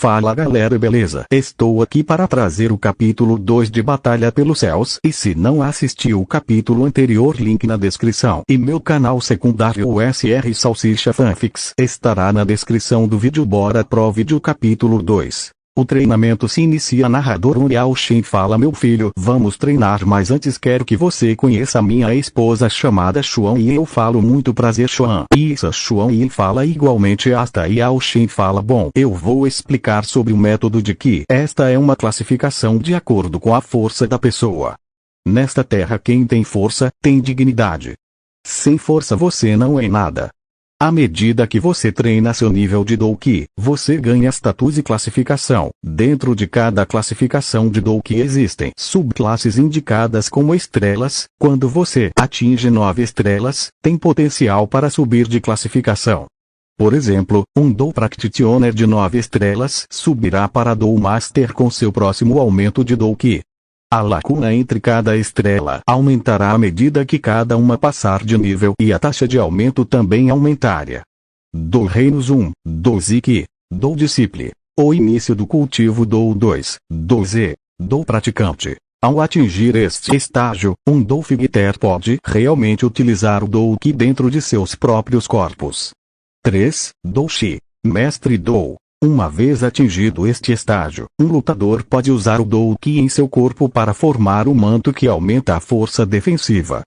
Fala galera, beleza? Estou aqui para trazer o capítulo 2 de Batalha pelos Céus, e se não assistiu o capítulo anterior, link na descrição. E meu canal secundário USR Salsicha Fanfics estará na descrição do vídeo. Bora pro vídeo capítulo 2. O treinamento se inicia. Narrador Uriel Shin fala: meu filho, vamos treinar, mas antes quero que você conheça a minha esposa chamada Xuan e eu falo muito prazer Xuan. Isso, Xuan e fala igualmente. Hasta Yao Shin fala: bom, eu vou explicar sobre o método de Qi. Esta é uma classificação de acordo com a força da pessoa. Nesta terra quem tem força, tem dignidade. Sem força você não é nada. À medida que você treina seu nível de Douqi, você ganha status e classificação. Dentro de cada classificação de Douqi existem subclasses indicadas como estrelas. Quando você atinge 9 estrelas, tem potencial para subir de classificação. Por exemplo, um Dou Practitioner de 9 estrelas subirá para Dou Master com seu próximo aumento de Douqi. A lacuna entre cada estrela aumentará à medida que cada uma passar de nível e a taxa de aumento também aumentará. Dou Reinos 1, Dou Ziki, Dou Disciple. O início do cultivo Dou 2, Dou Z, Dou Praticante. Ao atingir este estágio, um Dou Figter pode realmente utilizar o Douqi dentro de seus próprios corpos. 3. Dou Shi, Mestre Dou. Uma vez atingido este estágio, um lutador pode usar o Douqi em seu corpo para formar um manto que aumenta a força defensiva.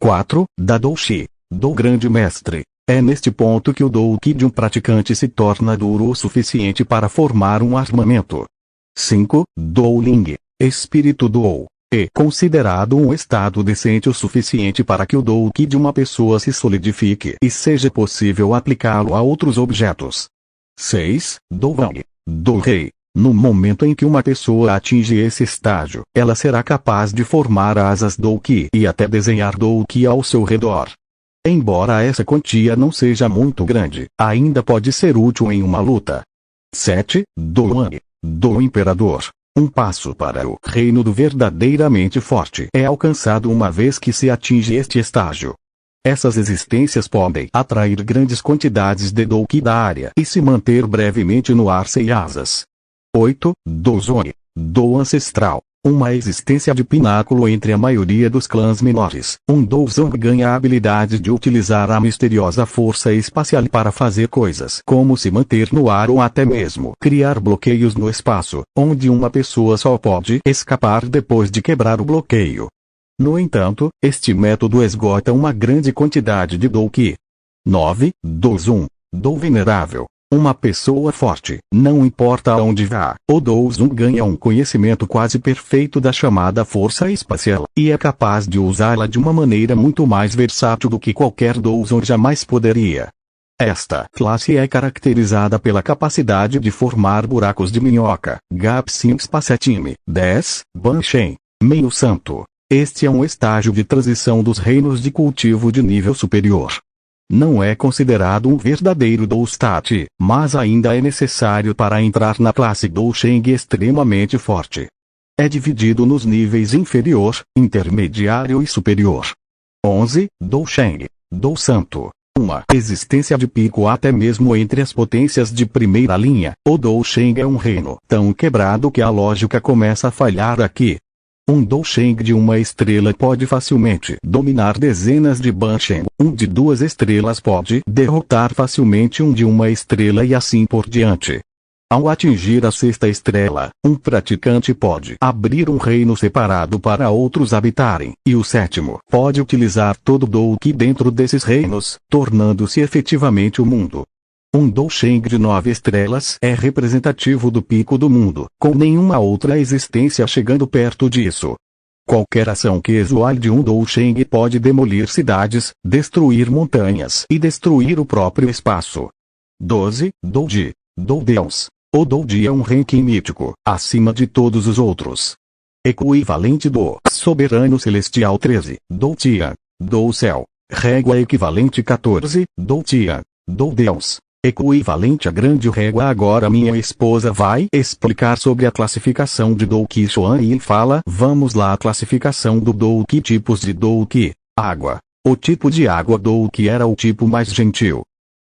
4. Da Dou Shi, Dou Grande Mestre. É neste ponto que o Douqi de um praticante se torna duro o suficiente para formar um armamento. 5. Dou Ling, Espírito Dou. É considerado um estado decente o suficiente para que o Douqi de uma pessoa se solidifique e seja possível aplicá-lo a outros objetos. 6. Dou Wang, Dou Rei. No momento em que uma pessoa atinge esse estágio, ela será capaz de formar asas Douqi e até desenhar Douqi ao seu redor. Embora essa quantia não seja muito grande, ainda pode ser útil em uma luta. 7. Dou Wang, Dou Imperador. Um passo para o reino do verdadeiramente forte é alcançado uma vez que se atinge este estágio. Essas existências podem atrair grandes quantidades de Douqi da área e se manter brevemente no ar sem asas. 8. Dou Zong, Dou Ancestral. Uma existência de pináculo entre a maioria dos clãs menores. Um Dou Zong ganha a habilidade de utilizar a misteriosa força espacial para fazer coisas como se manter no ar ou até mesmo criar bloqueios no espaço, onde uma pessoa só pode escapar depois de quebrar o bloqueio. No entanto, este método esgota uma grande quantidade de Douqi. 9. Dou Zun, Dou Venerável. Uma pessoa forte, não importa aonde vá, o Dou Zun ganha um conhecimento quase perfeito da chamada força espacial, e é capaz de usá-la de uma maneira muito mais versátil do que qualquer Dou Zun jamais poderia. Esta classe é caracterizada pela capacidade de formar buracos de minhoca. Gapsim Spacetime. 10. Ban Shen, Meio Santo. Este é um estágio de transição dos reinos de cultivo de nível superior. Não é considerado um verdadeiro Dou Stat, mas ainda é necessário para entrar na classe Dou Sheng extremamente forte. É dividido nos níveis inferior, intermediário e superior. 11. Dou Sheng, Dou Santo. Uma existência de pico até mesmo entre as potências de primeira linha. O Dou Sheng é um reino tão quebrado que a lógica começa a falhar aqui. Um Dou Sheng de uma estrela pode facilmente dominar dezenas de Ban Shen. Um de 2 estrelas pode derrotar facilmente um de 1 estrela e assim por diante. Ao atingir a 6ª estrela, um praticante pode abrir um reino separado para outros habitarem, e o 7º pode utilizar todo o Douqi dentro desses reinos, tornando-se efetivamente o mundo. Um Dou Sheng de 9 estrelas é representativo do pico do mundo, com nenhuma outra existência chegando perto disso. Qualquer ação que exuale de um Dou Sheng pode demolir cidades, destruir montanhas e destruir o próprio espaço. 12. Dou Ji, Dou Deus. O Dou Ji é um ranking mítico, acima de todos os outros. Equivalente do Soberano Celestial. 13. Dou Tian, Dou Céu. Régua equivalente. 14. Dou Tian, Dou Deus. Equivalente a grande régua. Agora minha esposa vai explicar sobre a classificação de Douqi. Xuan e fala: vamos lá. A classificação do Douqi. Tipos de Douqi. Água. O tipo de água Douqi era o tipo mais gentil.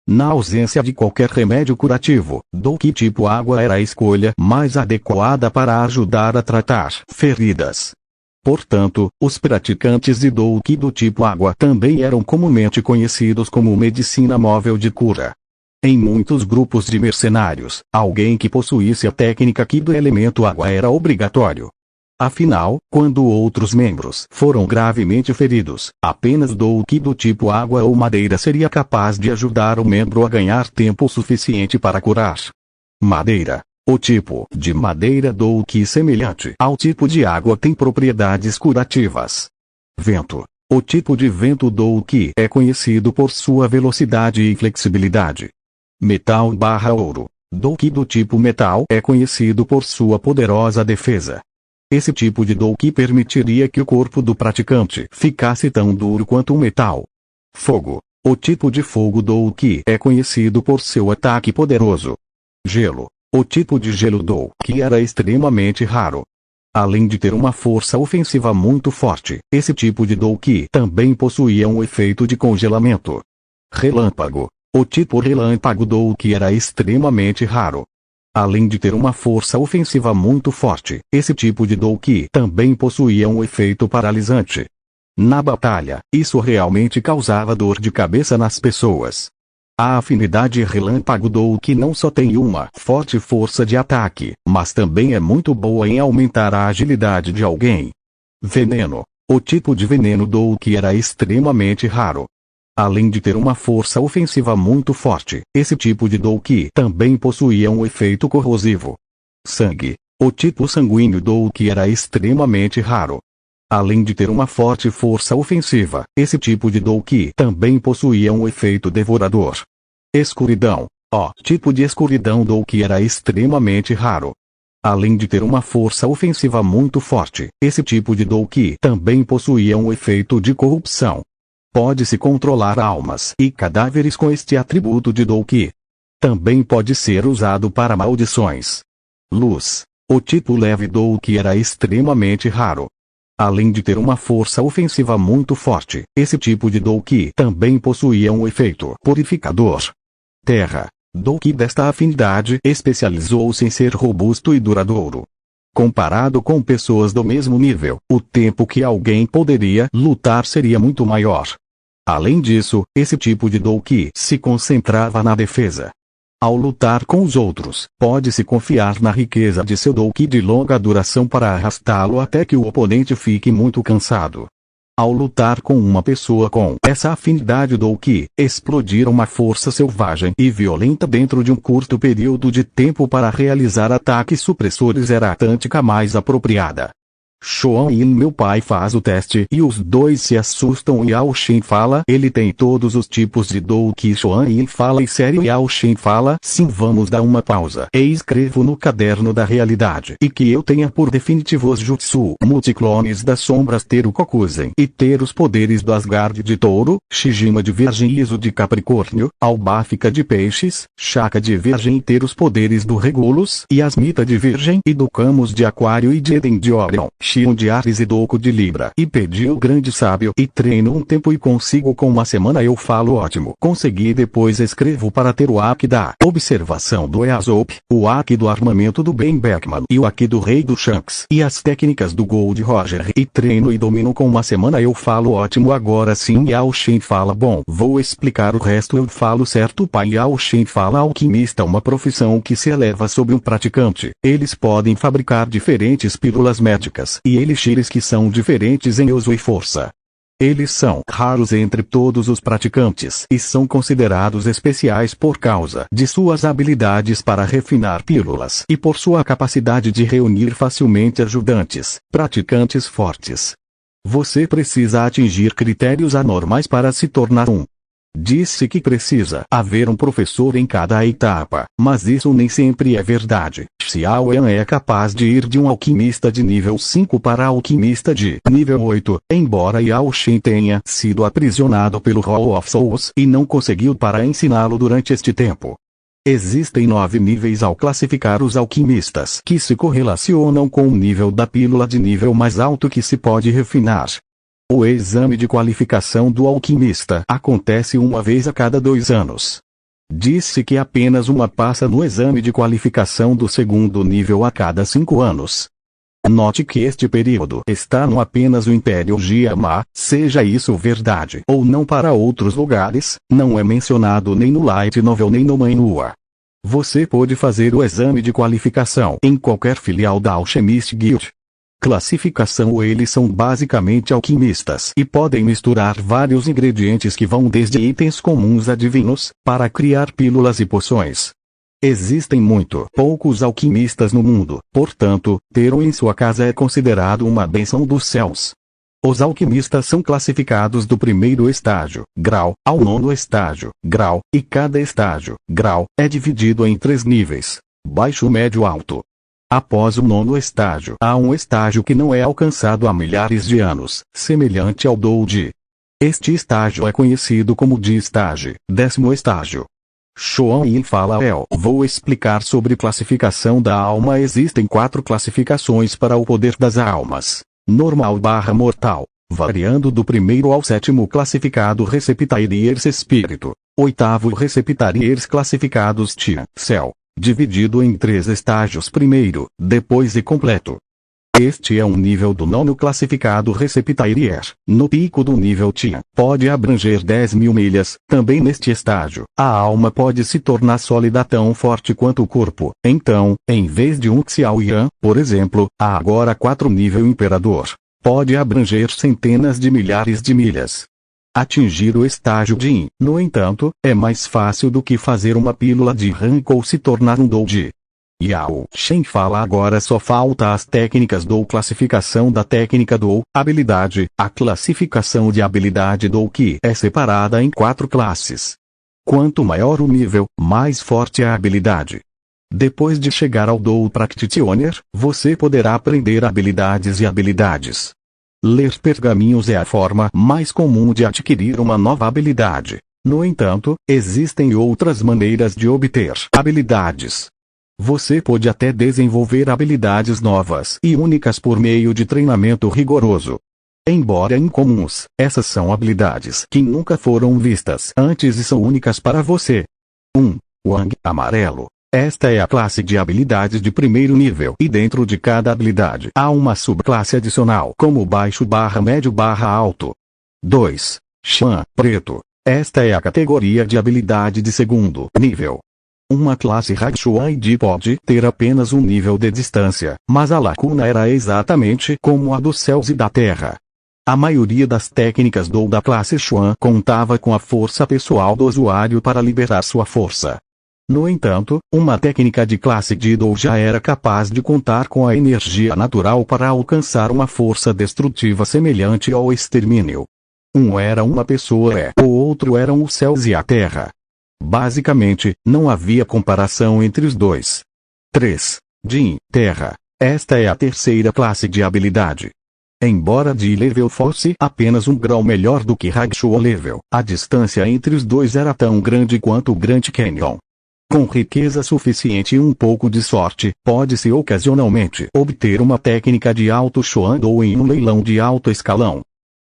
Na ausência de qualquer remédio curativo, Doki tipo água era a escolha mais adequada para ajudar a tratar feridas. Portanto, os praticantes de Doki do tipo água também eram comumente conhecidos como medicina móvel de cura. Em muitos grupos de mercenários, alguém que possuísse a técnica Ki do elemento água era obrigatório. Afinal, quando outros membros foram gravemente feridos, apenas Doki do tipo água ou madeira seria capaz de ajudar o membro a ganhar tempo suficiente para curar. Madeira. O tipo de madeira Doki semelhante ao tipo de água tem propriedades curativas. Vento. O tipo de vento Doki é conhecido por sua velocidade e flexibilidade. Metal/ouro. Doki do tipo metal é conhecido por sua poderosa defesa. Esse tipo de Doki permitiria que o corpo do praticante ficasse tão duro quanto o metal. Fogo. O tipo de fogo Doki é conhecido por seu ataque poderoso. Gelo. O tipo de gelo Doki era extremamente raro. Além de ter uma força ofensiva muito forte, esse tipo de Doki também possuía um efeito de congelamento. Relâmpago. O tipo relâmpago Doki era extremamente raro. Além de ter uma força ofensiva muito forte, esse tipo de Doki também possuía um efeito paralisante. Na batalha, isso realmente causava dor de cabeça nas pessoas. A afinidade relâmpago Doki não só tem uma forte força de ataque, mas também é muito boa em aumentar a agilidade de alguém. Veneno. O tipo de veneno Doki era extremamente raro. Além de ter uma força ofensiva muito forte, esse tipo de Doki também possuía um efeito corrosivo. Sangue. O tipo sanguíneo Doki era extremamente raro. Além de ter uma forte força ofensiva, esse tipo de Doki também possuía um efeito devorador. Escuridão. O tipo de escuridão Doki era extremamente raro. Além de ter uma força ofensiva muito forte, esse tipo de Doki também possuía um efeito de corrupção. Pode-se controlar almas e cadáveres com este atributo de Doki. Também pode ser usado para maldições. Luz. O tipo leve Doki era extremamente raro. Além de ter uma força ofensiva muito forte, esse tipo de Doki também possuía um efeito purificador. Terra. Doki desta afinidade especializou-se em ser robusto e duradouro. Comparado com pessoas do mesmo nível, o tempo que alguém poderia lutar seria muito maior. Além disso, esse tipo de Doki se concentrava na defesa. Ao lutar com os outros, pode-se confiar na riqueza de seu Doki de longa duração para arrastá-lo até que o oponente fique muito cansado. Ao lutar com uma pessoa com essa afinidade Doki, explodir uma força selvagem e violenta dentro de um curto período de tempo para realizar ataques supressores era a tática mais apropriada. Shoan e meu pai faz o teste e os dois se assustam. Yao Shen fala, ele tem todos os tipos de Doki. Shoan fala, e sério? Yao Shen fala, sim, vamos dar uma pausa. E escrevo no caderno da realidade e que eu tenha por definitivos Jutsu multiclones das sombras ter o Kokuzen e ter os poderes do Asgard de touro, Shijima de virgem e Iso de capricórnio, Albáfica de peixes, Shaka de virgem e ter os poderes do Regulus e Asmita de virgem e do Camus de aquário e de Eden de Orion. Shion de Ares e Doku de Libra. E pedi o grande sábio e treino um tempo e consigo com uma semana. Eu falo ótimo. Consegui. Depois escrevo para ter o Aki da observação do Easop, o Aki do armamento do Ben Beckman e o Aki do rei do Shanks e as técnicas do Gold Roger e treino e domino com uma semana. Eu falo ótimo. Agora sim. Yao Shen fala, bom, vou explicar o resto. Eu falo certo, pai. Yao Shen fala, alquimista, uma profissão que se eleva sobre um praticante. Eles podem fabricar diferentes pílulas médicas e elixires que são diferentes em uso e força. Eles são raros entre todos os praticantes e são considerados especiais por causa de suas habilidades para refinar pílulas e por sua capacidade de reunir facilmente ajudantes, praticantes fortes. Você precisa atingir critérios anormais para se tornar um. Disse que precisa haver um professor em cada etapa, mas isso nem sempre é verdade. Xiao Yan é capaz de ir de um alquimista de nível 5 para alquimista de nível 8, embora Yao Shen tenha sido aprisionado pelo Hall of Souls e não conseguiu para ensiná-lo durante este tempo. Existem 9 níveis ao classificar os alquimistas que se correlacionam com o nível da pílula de nível mais alto que se pode refinar. O exame de qualificação do alquimista acontece uma vez a cada 2 anos. Diz-se que apenas uma passa no exame de qualificação do segundo nível a cada 5 anos. Note que este período está no apenas o Império Jiama, seja isso verdade ou não para outros lugares, não é mencionado nem no Light Novel nem no Manhwa. Você pode fazer o exame de qualificação em qualquer filial da Alchemist Guild. Classificação: eles são basicamente alquimistas e podem misturar vários ingredientes que vão desde itens comuns a divinos, para criar pílulas e poções. Existem muito poucos alquimistas no mundo, portanto, ter um em sua casa é considerado uma bênção dos céus. Os alquimistas são classificados do primeiro estágio, grau, ao 9º estágio, grau, e cada estágio, grau, é dividido em 3 níveis: baixo, médio, alto. Após o 9º estágio, há um estágio que não é alcançado há milhares de anos, semelhante ao Doji. Este estágio é conhecido como Di estágio, 10º estágio. Shoan fala: vou explicar sobre classificação da alma. Existem 4 classificações para o poder das almas: normal/mortal, variando do 1º ao 7º classificado Receptariers Espírito, 8º Receptariers classificados Tia, Céu, dividido em 3 estágios: primeiro, depois e completo. Este é um nível do 9º classificado Receptarier. No pico do nível Tia, pode abranger 10.000 milhas. Também neste estágio, a alma pode se tornar sólida tão forte quanto o corpo. Então, em vez de um Xiaoyan, por exemplo, há agora 4 nível Imperador. Pode abranger centenas de milhares de milhas. Atingir o estágio Jin, no entanto, é mais fácil do que fazer uma pílula de rank ou se tornar um Doji. Yao Shen fala: agora só falta as técnicas do classificação da técnica do habilidade. A classificação de habilidade do Ki é separada em 4 classes. Quanto maior o nível, mais forte é a habilidade. Depois de chegar ao Do Practitioner, você poderá aprender habilidades e habilidades. Ler pergaminhos é a forma mais comum de adquirir uma nova habilidade. No entanto, existem outras maneiras de obter habilidades. Você pode até desenvolver habilidades novas e únicas por meio de treinamento rigoroso. Embora incomuns, essas são habilidades que nunca foram vistas antes e são únicas para você. 1. Wang amarelo. Esta é a classe de habilidades de primeiro nível e dentro de cada habilidade há uma subclasse adicional como baixo/médio/alto. 2. Shan preto. Esta é a categoria de habilidade de segundo nível. Uma classe Hakshuaidi pode ter apenas um nível de distância, mas a lacuna era exatamente como a dos céus e da terra. A maioria das técnicas do da classe Xuan contava com a força pessoal do usuário para liberar sua força. No entanto, uma técnica de classe Dido já era capaz de contar com a energia natural para alcançar uma força destrutiva semelhante ao extermínio. Um era uma pessoa o outro eram os céus e a terra. Basicamente, não havia comparação entre os dois. 3. Jin, terra. Esta é a terceira classe de habilidade. Embora Di level fosse apenas um grau melhor do que Hakshuo level, a distância entre os dois era tão grande quanto o Grand Canyon. Com riqueza suficiente e um pouco de sorte, pode-se ocasionalmente obter uma técnica de alto Xuan ou em um leilão de alto escalão.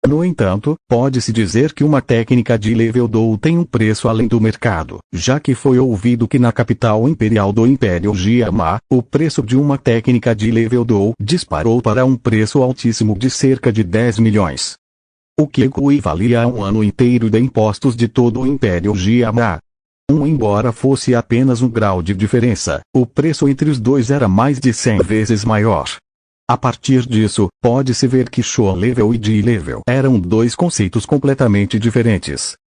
No entanto, pode-se dizer que uma técnica de level do tem um preço além do mercado, já que foi ouvido que na capital imperial do Império Jiama, o preço de uma técnica de level do disparou para um preço altíssimo de cerca de 10 milhões. O que equivalia a um ano inteiro de impostos de todo o Império Jiama. Embora fosse apenas um grau de diferença, o preço entre os dois era mais de 100 vezes maior. A partir disso, pode-se ver que Xuan level e Di level eram dois conceitos completamente diferentes.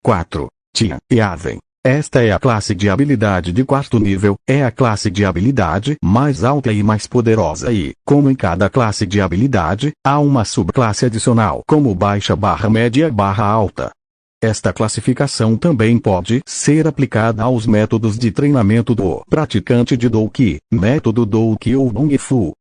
4. Tian e Aven. Esta é a classe de habilidade de 4º nível, é a classe de habilidade mais alta e mais poderosa e, como em cada classe de habilidade, há uma subclasse adicional como baixa/média/alta. Esta classificação também pode ser aplicada aos métodos de treinamento do praticante de Douki, método Douki ou Dongfu.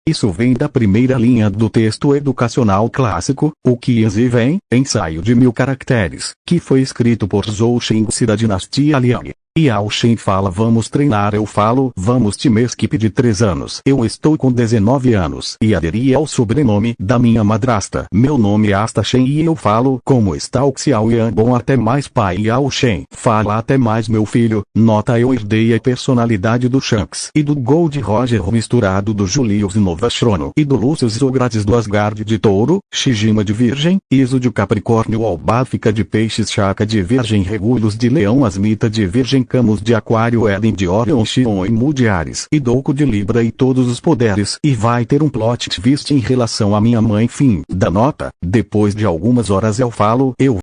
Isso vem da primeira linha do texto educacional clássico, o Qianzi vem, ensaio de 1000 caracteres, que foi escrito por Zhou Xingzi da dinastia Liang. E Ao Shen fala vamos treinar, eu falo vamos time skip de 3 anos. Eu estou com 19 anos e aderi ao sobrenome da minha madrasta. Meu nome é Asta Shen e eu falo como está o Xiao Yan, bom até mais pai. E Ao Shen fala até mais meu filho. Nota, eu herdei a personalidade do Shanks e do Gold Roger misturado do Julius Novachrono e do Lucius Socrates do Asgard de Touro, Shijima de Virgem, Iso de Capricórnio, Albáfica de Peixes, Chaka de Virgem, Regulus de Leão, Asmita de Virgem, Camus de Aquário, Eden de Orion, Xion e Mu de Ares e Douco de Libra e todos os poderes. E vai ter um plot twist em relação à minha mãe. Fim da nota. Depois de algumas horas eu falo, eu